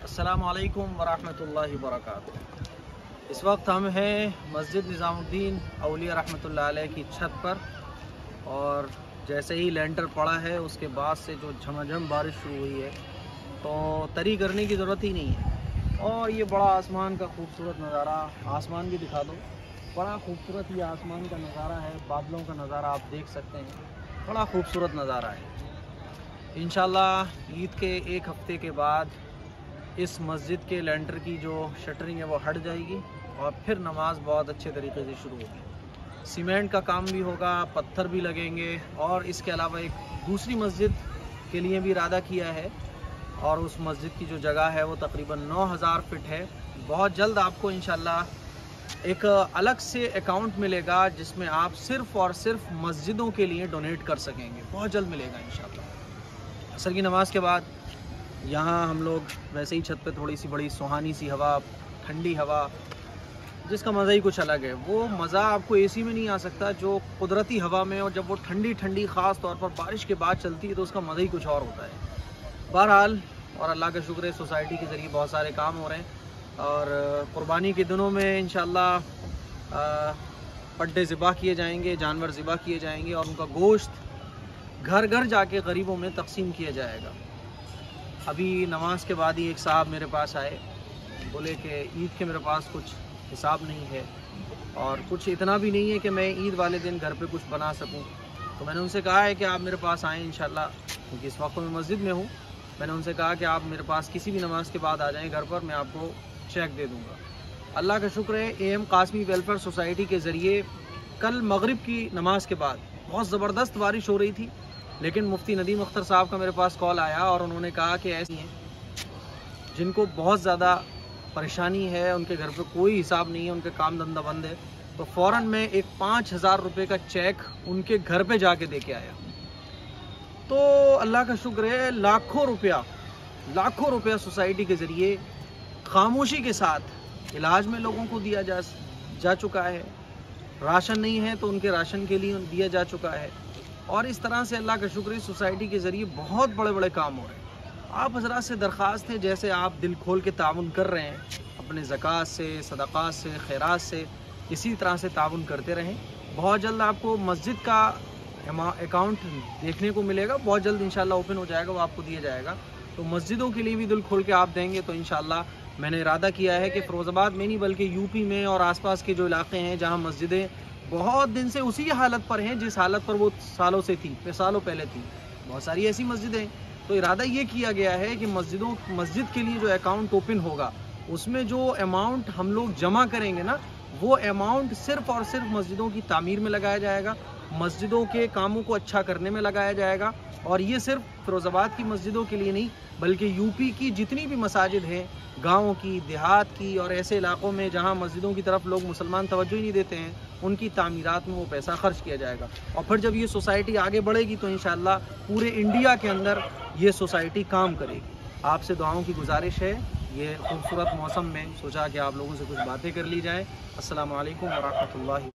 अस्सलामु अलैकुम वरहमतुल्लाहि वबरकातुहू। इस वक्त हम हैं मस्जिद निज़ामुद्दीन औलिया रहमतुल्लाह अलैह की छत पर, और जैसे ही लेंटर पड़ा है उसके बाद से जो झमाझम बारिश शुरू हुई है तो तरी करने की ज़रूरत ही नहीं है। और ये बड़ा आसमान का खूबसूरत नज़ारा, आसमान भी दिखा दो, बड़ा खूबसूरत ये आसमान का नज़ारा है, बादलों का नज़ारा आप देख सकते हैं, बड़ा खूबसूरत नज़ारा है। इंशाअल्लाह ईद के एक हफ़्ते के बाद इस मस्जिद के लेंटर की जो शटरिंग है वो हट जाएगी और फिर नमाज बहुत अच्छे तरीके से शुरू होगी। सीमेंट का काम भी होगा, पत्थर भी लगेंगे, और इसके अलावा एक दूसरी मस्जिद के लिए भी इरादा किया है, और उस मस्जिद की जो जगह है वो तकरीबन 9000 फिट है। बहुत जल्द आपको इंशाल्लाह एक अलग से अकाउंट मिलेगा जिसमें आप सिर्फ़ और सिर्फ मस्जिदों के लिए डोनेट कर सकेंगे, बहुत जल्द मिलेगा इंशाल्लाह। असर की नमाज़ के बाद यहाँ हम लोग वैसे ही छत पे थोड़ी सी बड़ी सुहानी सी हवा, ठंडी हवा, जिसका मज़ा ही कुछ अलग है। वो मज़ा आपको एसी में नहीं आ सकता जो कुदरती हवा में, और जब वो ठंडी ठंडी ख़ास तौर पर बारिश के बाद चलती है तो उसका मज़ा ही कुछ और होता है। बहरहाल, और अल्लाह का शुक्र है सोसाइटी के ज़रिए बहुत सारे काम हो रहे हैं, और क़ुरबानी के दिनों में इंशाअल्लाह पड्डे ज़िबा किए जाएंगे, जानवर ज़िबा किए जाएंगे, और उनका गोश्त घर घर जाके गरीबों में तकसीम किया जाएगा। अभी नमाज के बाद ही एक साहब मेरे पास आए, बोले कि ईद के मेरे पास कुछ हिसाब नहीं है और कुछ इतना भी नहीं है कि मैं ईद वाले दिन घर पे कुछ बना सकूं। तो मैंने उनसे कहा है कि आप मेरे पास आएँ इंशाल्लाह, क्योंकि इस वक्त मैं मस्जिद में हूँ। मैंने उनसे कहा कि आप मेरे पास किसी भी नमाज के बाद आ जाएँ घर पर, मैं आपको चेक दे दूँगा। अल्लाह का शुक्र है, AM कासमी वेलफेयर सोसाइटी के ज़रिए कल मगरिब की नमाज के बाद बहुत ज़बरदस्त बारिश हो रही थी, लेकिन मुफ्ती नदीम अख्तर साहब का मेरे पास कॉल आया और उन्होंने कहा कि ऐसी हैं जिनको बहुत ज़्यादा परेशानी है, उनके घर पे कोई हिसाब नहीं है, उनके काम धंधा बंद है, तो फ़ौरन मैं एक 5000 रुपये का चेक उनके घर पे जाके दे के आया। तो अल्लाह का शुक्र है, लाखों रुपया सोसाइटी के ज़रिए खामोशी के साथ इलाज में लोगों को दिया जा चुका है। राशन नहीं है तो उनके राशन के लिए दिया जा चुका है, और इस तरह से अल्लाह का शुक्र है सोसाइटी के ज़रिए बहुत बड़े बड़े काम हो रहे हैं। आप हज़रात से दरख्वास्त है, जैसे आप दिल खोल के ताउन कर रहे हैं अपने ज़कात से, सदक़ात से, खैरात से, इसी तरह से ताउन करते रहें। बहुत जल्द आपको मस्जिद का अकाउंट देखने को मिलेगा, बहुत जल्द इंशाल्लाह ओपन हो जाएगा, वो आपको दिया जाएगा। तो मस्जिदों के लिए भी दिल खोल के आप देंगे तो इंशाल्लाह मैंने इरादा किया है कि फ़िरोज़ाबाद में नहीं बल्कि यूपी में और आसपास के जो इलाके हैं जहाँ मस्जिदें बहुत दिन से उसी हालत पर हैं जिस हालत पर वो सालों पहले थी, बहुत सारी ऐसी मस्जिदें हैं। तो इरादा ये किया गया है कि मस्जिद के लिए जो अकाउंट ओपन होगा उसमें जो अमाउंट हम लोग जमा करेंगे ना, वो अमाउंट सिर्फ़ और सिर्फ मस्जिदों की तामीर में लगाया जाएगा, मस्जिदों के कामों को अच्छा करने में लगाया जाएगा। और ये सिर्फ फ़िरोज़ाबाद की मस्जिदों के लिए नहीं बल्कि यूपी की जितनी भी मसाजिद हैं, गाँव की, देहात की, और ऐसे इलाक़ों में जहाँ मस्जिदों की तरफ लोग मुसलमान तवज्जो ही नहीं देते हैं, उनकी तामीरात में वो पैसा खर्च किया जाएगा। और फिर जब ये सोसाइटी आगे बढ़ेगी तो इंशाअल्लाह पूरे इंडिया के अंदर ये सोसाइटी काम करेगी। आपसे दुआओं की गुजारिश है, ये खूबसूरत मौसम में सोचा कि आप लोगों से कुछ बातें कर ली जाए। अस्सलामु अलैकुम वरहमतुल्लाहि।